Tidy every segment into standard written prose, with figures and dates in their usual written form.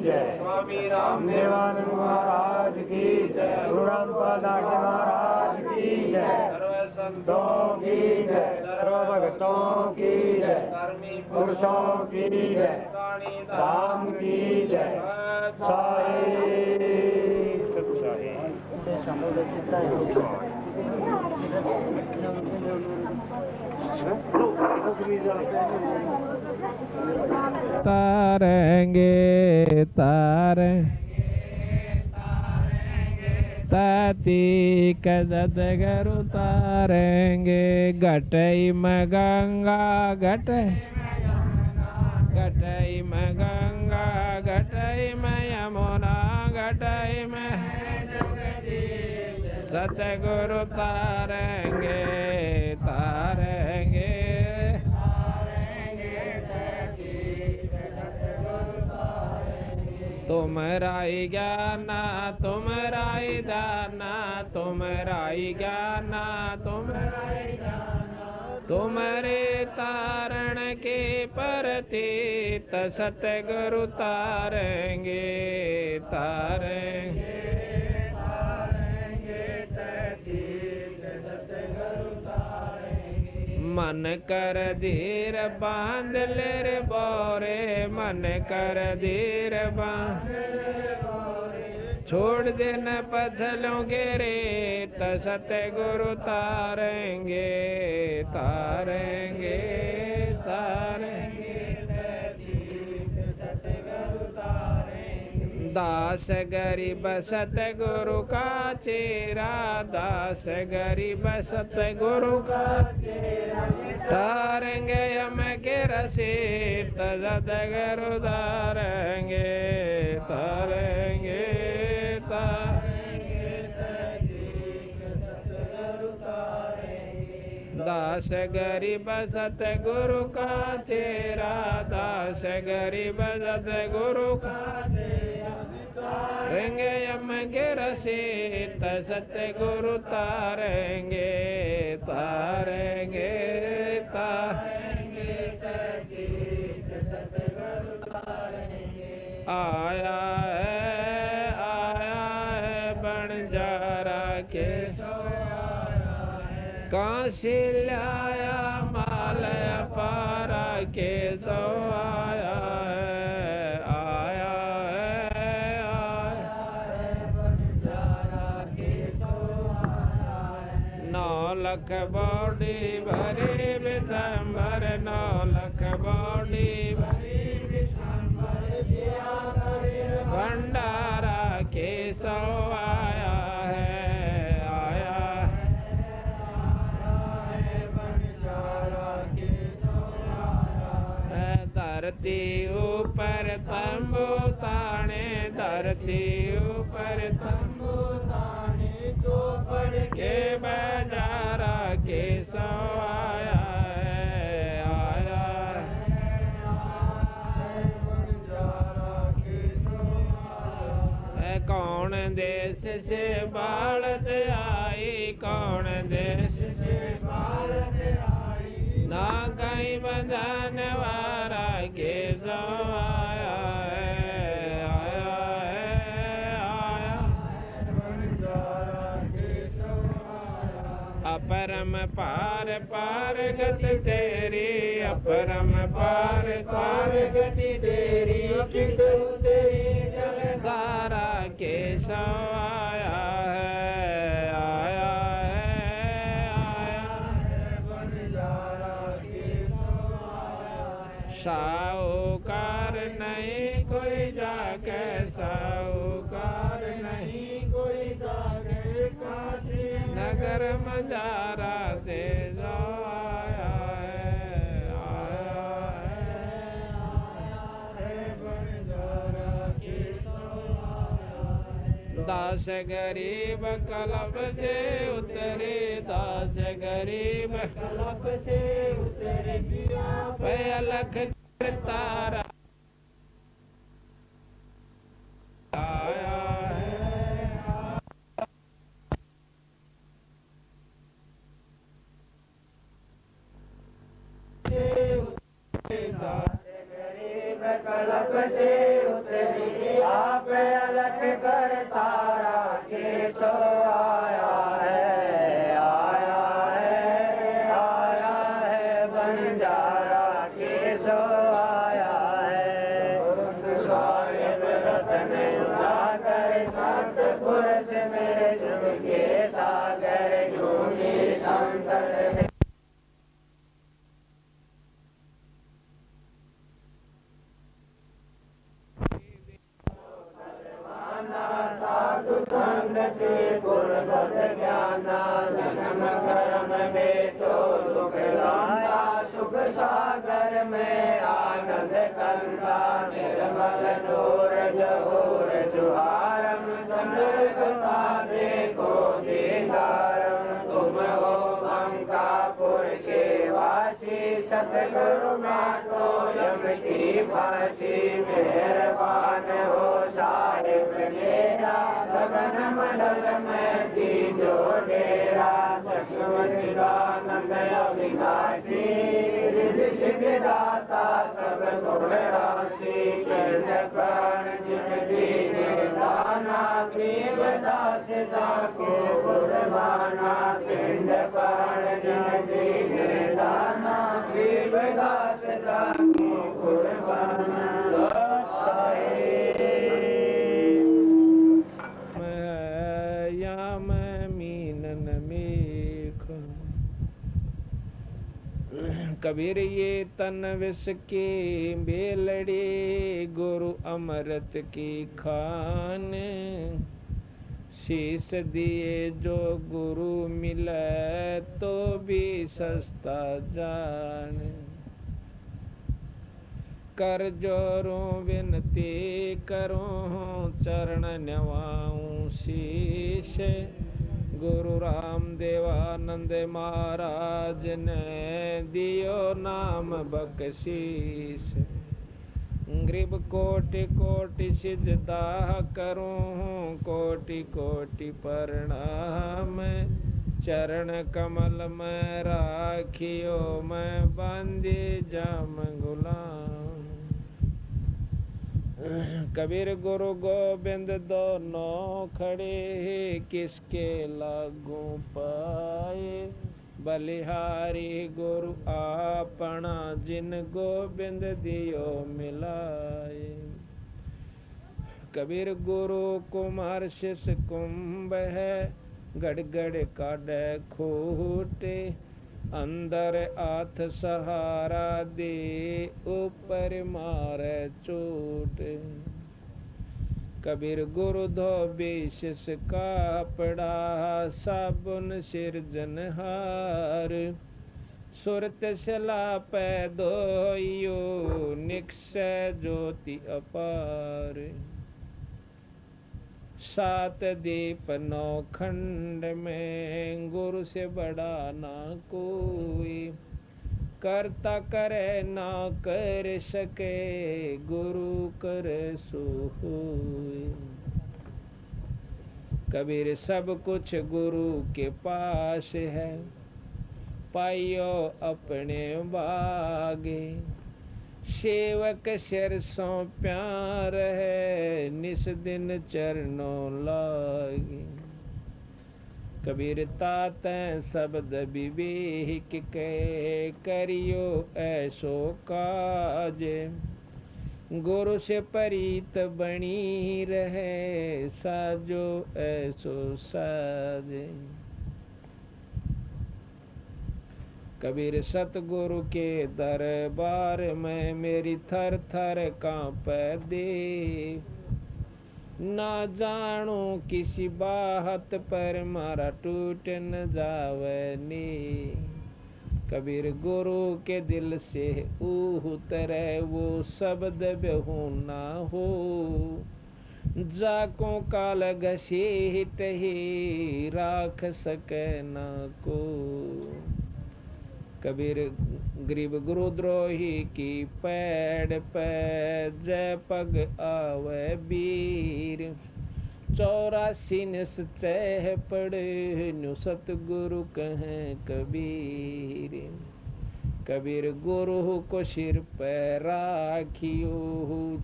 जय। स्वामी रामदेवानंद महाराज की जय। गुरु रामपाल दास महाराज की जय। सर्व संतों की जय। सर्व भक्तों की जय। पुरुषों की जय। राम की जय। तारेंगे तातीक सतगुरु तारेंगे। घटई में गंगा घटई में गंगा घटई में यमुना घटई में सतगुरु तारेंगे तारेंगे। तुमरा ही ज्ञान तुमरा ही दान तुमरा ही ज्ञान तुम्हारे तारण के प्रतीत सतगुरु तारेंगे तारेंगे। मन कर धीर बांध ले रे बोरे मन कर धीर बांध छोड़ देना पथलों के रेत सतगुरु तारेंगे तारेंगे तारेंगे। दास गरीब सतगुरु का चेरा दास गरीब सतगुरु का चेरा तारेंगे हम के रसीद सतगुरु तारेंगे तारेंगे दास गरीब सतगुरु का तेरा दास गरीब सतगुरु का तारेंगे यम के रसीद सतगुरु तारेंगे तारेंगे तारेंगे आया है बंजारा के काशी लाया माल पारा के सो आया है 9 लाख बॉडी भरी विशंबर 9 लाख बॉडी भरी भंडारा के सो आया धरती ऊपर तंबू ताने धरती ऊपर तंबू ताने तो पड़ के बाजारा के सो आया है कौन देश से बालत आई कौन देश से बालत आई ना कहीं बंधन वाला के सो आया अपरम पार पार गति तेरी अपरम पार पार गति तेरी तेरी जलधारा के सो आया साहूकार नहीं कोई जाके साहूकार नहीं कोई जाके काशी नगर मजारा से जो आया दास गरीब कलब से उतरे दास गरीब कलब से उतरे अलख तारा आया है दास गरीब कलब से उतरे जोर जहोर जुहारम चंद्र कथा देखो दीदारम तुम हो अंकापुर के वासी सतगुरु मातो यम की फांसी मेहरबान हो साहिब मेरा गगन मंडल में दीजो डेरा सतगुरुदानंद अविनाशी रिद्धि सिद्धि दाता सब गुण राशि चरण प्राण जिन दीने दाना प्रेम दास जाको गुरबाना पिंड प्राण जिन दीने दाना प्रेम दास जाको गुरबाना याम मीनन मेख कबीर ये तन विष के बेलड़े गुरु अमृत की खान शीश दिए जो गुरु मिले तो भी सस्ता जान कर जोरों विनती करूं चरण नवाऊं शीश गुरु राम देवानंद महाराज ने दियो नाम बख्शीश ग्रीब कोटि कोटि सिजदा करूं कोटि कोटि प्रणाम चरण कमल में राखियो मैं बांधे जाम गुलाम कबीर गुरु गोबिंद दोनों खड़े किसके लागू पाए बलिहारी गुरु आपना जिन गोबिंद दियो मिलाए कबीर गुरु कुमार शिष कुंभ है गड़गड़ काढ़े खूटे अंदर हाथ सहारा दे ऊपर मारे चोट कबीर गुरु धोबी शिष कापड़ा साबुन सिरजनहार सुरत सला पैदोयो निक्षय ज्योति अपार सात दीप नौ खंड में गुरु से बड़ा ना कोई करता करे ना कर सके गुरु कर सो होय कबीर सब कुछ गुरु के पास है पाइयो अपने बागे सेवक सिर सो प्यार है निस दिन चरणों लागे कबीर तात शब्द विवेक के करियो ऐसो काज गुरु से परीत बनी रहे साजो ऐसो साज कबीर सतगुरु के दरबार में मेरी थर थर कांपे दे ना जानू किसी बात पर मारा टूट न जावे नी कबीर गुरु के दिल से उतरे वो शब्द बेहू ना हो जाको काल घसीट ही राख सके ना को कबीर गरीब गुरुद्रोही की पैड़ पे जय पग आवे वीर 84 निश्चय पड़े नु सतगुरु कहें कबीर कबीर गुरु को सिर पे राखियो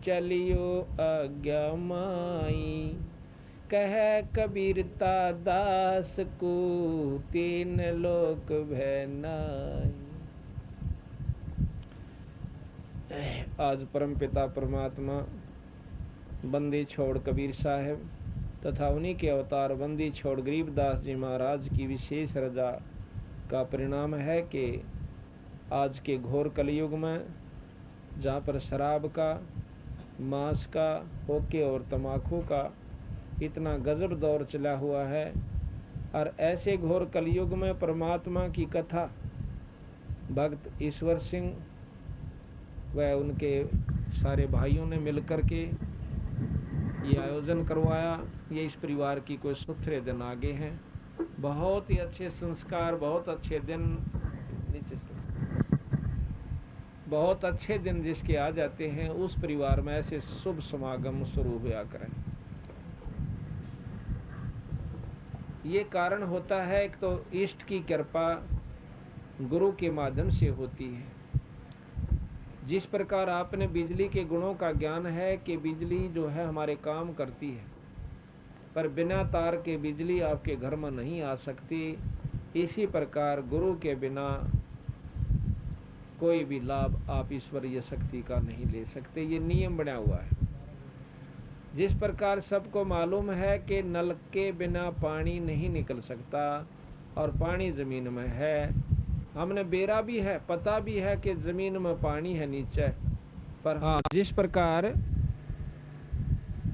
चलियो आज्ञा माई कह कबीरता दास को 3 लोक भैनाई। आज परमपिता परमात्मा बंदी छोड़ कबीर साहब तथा उन्हीं के अवतार बंदी छोड़ गरीबदास जी महाराज की विशेष रजा का परिणाम है कि आज के घोर कलयुग में जहाँ पर शराब का, मांस का, होके और तम्बाकू का इतना गजब दौर चला हुआ है और ऐसे घोर कलयुग में परमात्मा की कथा भक्त ईश्वर सिंह व उनके सारे भाइयों ने मिलकर के ये आयोजन करवाया। ये इस परिवार की कोई सुथरे दिन आगे हैं। बहुत ही अच्छे संस्कार, बहुत अच्छे दिन, बहुत अच्छे दिन जिसके आ जाते हैं, उस परिवार में ऐसे शुभ समागम शुरू हुआ करें। ये कारण होता है, एक तो इष्ट की कृपा गुरु के माध्यम से होती है। जिस प्रकार आपने बिजली के गुणों का ज्ञान है कि बिजली जो है हमारे काम करती है, पर बिना तार के बिजली आपके घर में नहीं आ सकती, इसी प्रकार गुरु के बिना कोई भी लाभ आप ईश्वरीय शक्ति का नहीं ले सकते। ये नियम बना हुआ है। जिस प्रकार सबको मालूम है कि नल के बिना पानी नहीं निकल सकता और पानी जमीन में है, हमने बेरा भी है, पता भी है कि जमीन में पानी है नीचे, पर हाँ, जिस प्रकार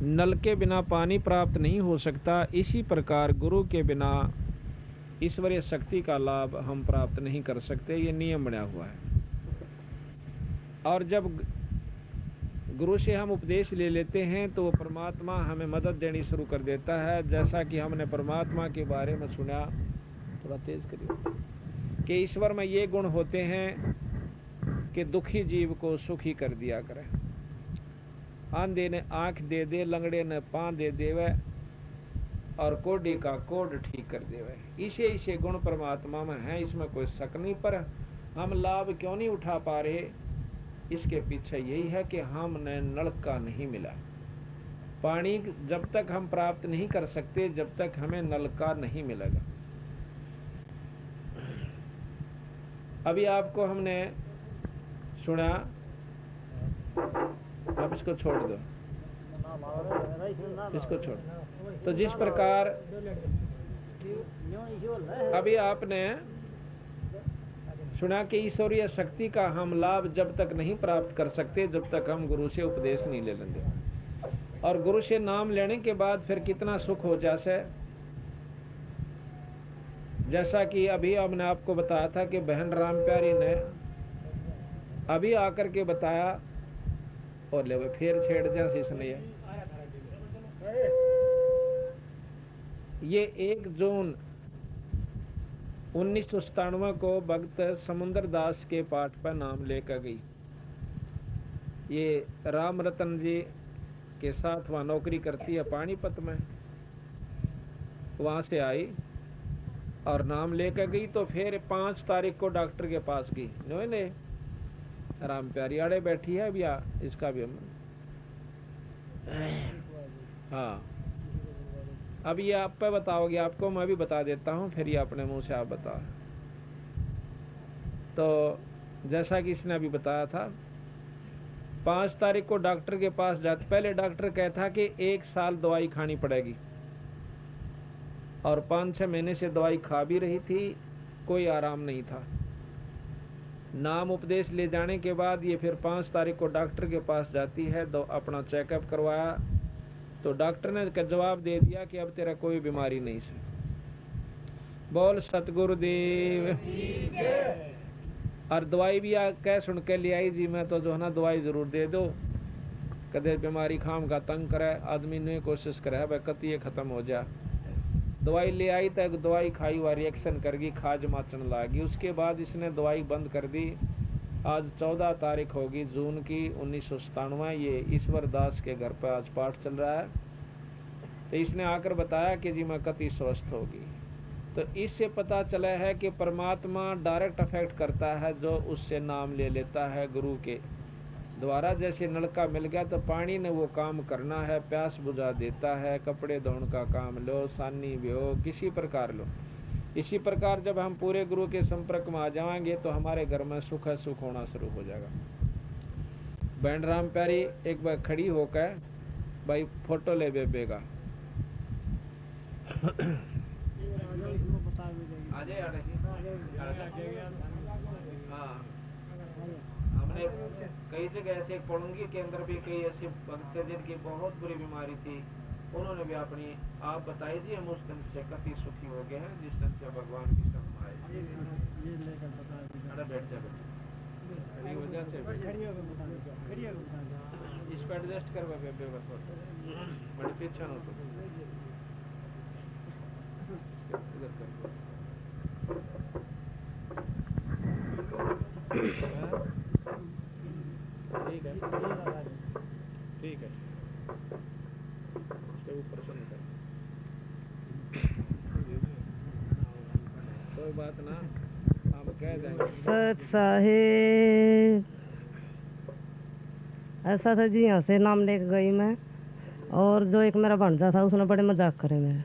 नल के बिना पानी प्राप्त नहीं हो सकता, इसी प्रकार गुरु के बिना ईश्वरीय शक्ति का लाभ हम प्राप्त नहीं कर सकते। ये नियम बना हुआ है। और जब गुरु से हम उपदेश ले लेते हैं तो परमात्मा हमें मदद देनी शुरू कर देता है। जैसा कि हमने परमात्मा के बारे में सुना, थोड़ा तेज करिए, कि ईश्वर में ये गुण होते हैं कि दुखी जीव को सुखी कर दिया करें। आंधे ने आंख दे दे, लंगड़े ने पांव दे देवे और कोढ़ी का कोढ़ ठीक कर देवे। इसे गुण परमात्मा में है, इसमें कोई शक नहीं। पर हम लाभ क्यों नहीं उठा पा रहे, इसके पीछे यही है कि हमने नलका नहीं मिला। पानी जब तक हम प्राप्त नहीं कर सकते, जब तक हमें नलका नहीं मिलेगा। अभी आपको हमने सुना, अब इसको छोड़ दो, इसको छोड़। तो जिस प्रकार अभी आपने सुना कि ईश्वरीय शक्ति का हम लाभ जब तक नहीं प्राप्त कर सकते, जब तक हम गुरु से उपदेश नहीं ले लेंगे। और गुरु से नाम लेने के बाद फिर कितना सुख हो जाए। जैसा कि अभी हमने आपको बताया था कि बहन राम प्यारी ने अभी आकर के बताया, और ले फिर छेड़ दिया इसने। ये 1 जून 1997 को भक्त समुद्र दास के पाठ पर नाम लेकर गई। ये राम रतन जी के साथ वहाँ नौकरी करती है पानीपत में, वहाँ से आई और नाम लेकर गई। तो फिर 5 तारीख को डॉक्टर के पास गई। ने राम प्यारी आड़े बैठी है भैया, इसका भी हाँ, अब ये आप पे बताओगे, आपको मैं भी बता देता हूँ, फिर ये अपने मुंह से आप बताओ। तो जैसा कि इसने अभी बताया था, 5 तारीख को डॉक्टर के पास जाते, पहले डॉक्टर कहता कि 1 साल दवाई खानी पड़ेगी, और 5-6 महीने से दवाई खा भी रही थी, कोई आराम नहीं था। नाम उपदेश ले जाने के बाद ये फिर 5 तारीख को डॉक्टर के पास जाती है, तो अपना चेकअप करवाया, तो डॉक्टर ने जवाब दे दिया कि अब तेरा कोई बीमारी नहीं है। बोल सतगुरुदेव। और दवाई भी कह सुन के ले आई जी, मैं तो जो है ना दवाई जरूर दे दो, कदे बीमारी खाम का तंग करे आदमी ने, कोशिश करे भाई कति ये खत्म हो जा। दवाई ले आई तक दवाई खाई हुआ रिएक्शन कर गई, खाज माचन लागी। उसके बाद इसने दवाई बंद कर दी। आज 14 तारीख होगी जून की 1997। ये ईश्वर दास के घर पर आज पाठ चल रहा है। तो इसने आकर बताया कि जी मैं कति स्वस्थ होगी। तो इससे पता चला है कि परमात्मा डायरेक्ट अफेक्ट करता है जो उससे नाम ले लेता है गुरु के द्वारा। जैसे नलका मिल गया तो पानी ने वो काम करना है, प्यास बुझा देता है, कपड़े धोने का काम लो, सानी भी हो, किसी प्रकार लो। इसी प्रकार जब हम पूरे गुरु के संपर्क में आ जाएंगे तो हमारे घर में सुख होना शुरू हो जाएगा। बहन राम प्यारी एक बार खड़ी होकर भाई फोटो ले बेबे का। हाँ, हमने कई जगह ऐसे पढ़ूंगी के अंदर भी कई ऐसे भक्त जिनकी बहुत बुरी बीमारी थी, उन्होंने भी अपनी आप बताई थी, हम उस दिन से काफी सुखी हो गए हैं जिस दिन से भगवान की शरण आए। बैठ जा इस पर एडजस्ट कर बेबे बस बड़ी पीछे न तो इधर कर ठीक है ठीक है उसके ऊपर से निकल कोई बात ना हम कह देंगे। सत साहेब ऐसा था जी, यहाँ से नाम लेके गई मैं, और जो एक मेरा भांजा था उसने बड़े मजाक करे मेरे,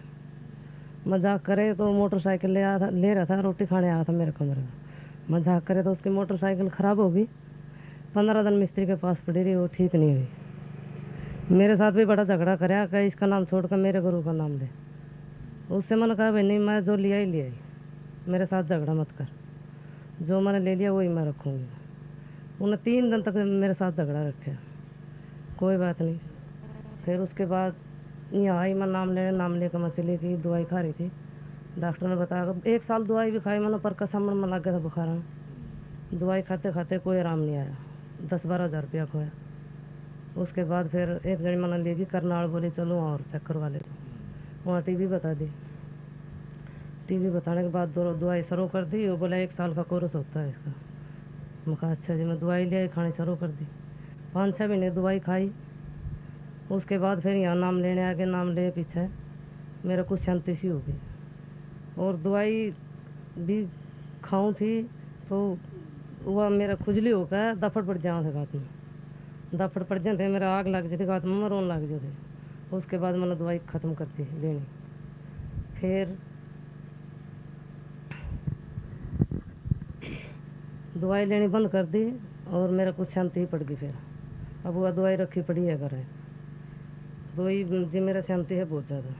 मजाक करे तो मोटरसाइकिल ले रहा था, रोटी खाने आया था मेरे कमरे में, मजाक करे तो उसकी मोटरसाइकिल ख़राब हो गई। 15 दिन मिस्त्री के पास पड़ी रही, वो ठीक नहीं हुई। मेरे साथ भी बड़ा झगड़ा कराया कि इसका नाम छोड़कर मेरे गुरु का नाम ले। उससे मैंने कहा भाई नहीं, मैं जो लिया ही लिया ही, मेरे साथ झगड़ा मत कर, जो मैंने ले लिया वही मैं रखूँगी। उन्हें 3 दिन तक मेरे साथ झगड़ा रखे, कोई बात नहीं। फिर उसके बाद यहाँ आई, मैं नाम लेकर मछली की दवाई खा रही थी। डॉक्टर ने बताया 1 साल दवाई भी खाई मैंने, पर कसम में लग गया था बुखार में। दवाई खाते खाते कोई आराम नहीं आया, 10-12 हज़ार रुपया खोया। उसके बाद फिर एक जनी मैंने लेगी करनाल, बोली चलो वहाँ और चेक करवा ले। वहाँ टीबी बता दी। टीबी बताने के बाद दवाई शुरू कर दी। वो बोला 1 साल का कोर्स होता है इसका। मैं कहा अच्छा जी। मैं दवाई ले आई, खानी शुरू कर दी। 5-6 महीने दवाई खाई। उसके बाद फिर यहाँ नाम लेने आ गए। नाम ले पीछे मेरा कुछ शांति सी हो गई, और दवाई भी खाऊं थी तो वह मेरा खुजली हो गया, दफड़ पड़ जाओ थे गात में, दफड़ पड़ जाते मेरा आग लग जाती गात में, रोन लग जाते। उसके बाद मैंने दवाई ख़त्म कर दी लेनी। फिर दवाई लेनी बंद कर दी और मेरा कुछ शांति ही पड़ गई। फिर अब वह दवाई रखी पड़ी है घर है, दवाई जी मेरा शांति है बहुत ज़्यादा।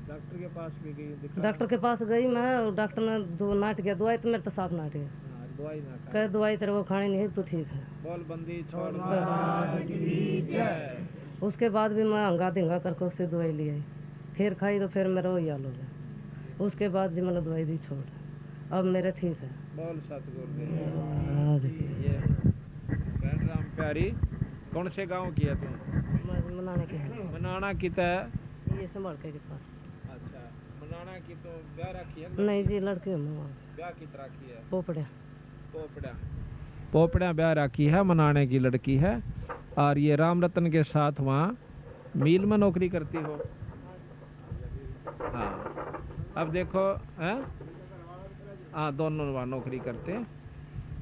डॉक्टर के पास भी गई? डॉक्टर के पास गई मैं, और डॉक्टर ने दो नाट गया, दवाई तो मेरे तो साफ नाट गया। दवाई ना खा, कह दवाई तेरे को खानी नहीं है, तो ठीक है। बोल बंदी छोड़। उसके बाद भी मैं हंगा धिंगा करके उससे दवाई ली आई, फिर खाई तो फिर मेरा वही हाल हो गया। उसके बाद जी मैंने दवाई दी छोड़, अब मेरा ठीक है। बोल सतगुरु ये बहन राम प्यारी, कौन से गांव की है तुम? मनाने के है, मनाना की है? ये संभाल के पास। अच्छा, मनाना की तो ब्याह रखी है? नहीं जी, लड़के ब्याह की तरह की है? पोपड़िया पोपड़िया ब्याह रखी है, मनाने की लड़की है। और ये राम रतन के साथ वहाँ मिल में नौकरी करती हो? हाँ, अब देखो है, हाँ दोनों वहाँ नौकरी करते हैं।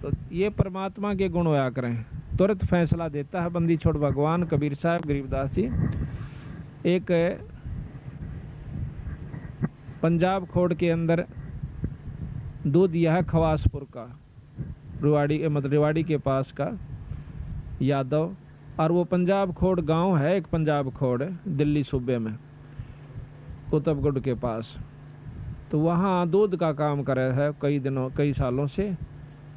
तो ये परमात्मा के गुण होया करें, तुरंत फैसला देता है बंदी छोड़ भगवान कबीर साहब गरीबदास जी। एक पंजाब खोड़ के अंदर दूध दिया है खवासपुर का, रेवाड़ी के पास का यादव, और वो पंजाब खोड़ गांव है, एक पंजाब खोड़ दिल्ली सूबे में कुतुबगढ़ के पास। तो वहाँ दूध का काम कर रहा है कई सालों से।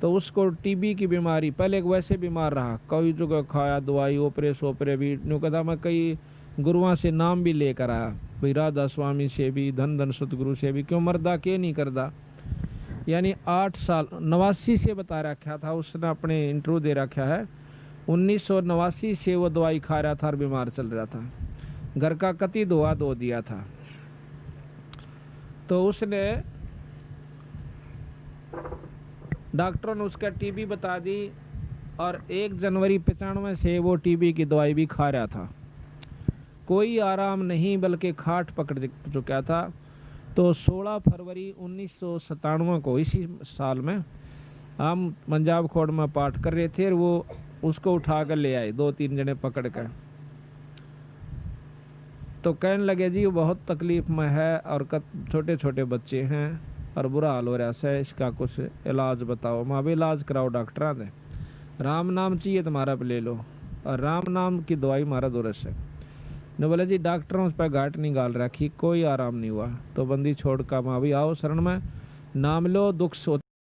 तो उसको टीबी की बीमारी, पहले वैसे बीमार रहा, कई जगह खाया दवाई, ओपरे भी न्यू कहता। मैं कई गुरुओं से नाम भी लेकर आया, भाई राधा स्वामी से भी, धन सतगुरु से भी, क्यों मरदा के नहीं करदा। यानी 8 साल 89 से बता रखा था उसने, अपने इंटरव्यू दे रखा है। 1989 से वो दवाई खा रहा था और बीमार चल रहा था, घर का कति दुआ दो दिया था। तो उसने, डॉक्टरों ने उसका टीबी बता दी, और 1 जनवरी 95 से वो टीबी की दवाई भी खा रहा था। कोई आराम नहीं, बल्कि खाट पकड़ चुका था। तो 16 फरवरी 1997 को, इसी साल में, हम पंजाब खोड़ में पाठ कर रहे थे, और वो उसको उठा कर ले आए 2-3 जने पकड़ कर। तो कहने लगे जी वो बहुत तकलीफ में है, और छोटे छोटे बच्चे हैं और बुरा हाल हो रहा है, इसका कुछ इलाज बताओ। माँ भी इलाज कराओ डॉक्टर ने, राम नाम चाहिए तुम्हारा पे ले लो, और राम नाम की दवाई मारा दुरस है। ने बोले जी डॉक्टरों उस पर घाट नहीं गाल रखी, कोई आराम नहीं हुआ। तो बंदी छोड़ कर माँ भी आओ शरण में, नाम लो, दुख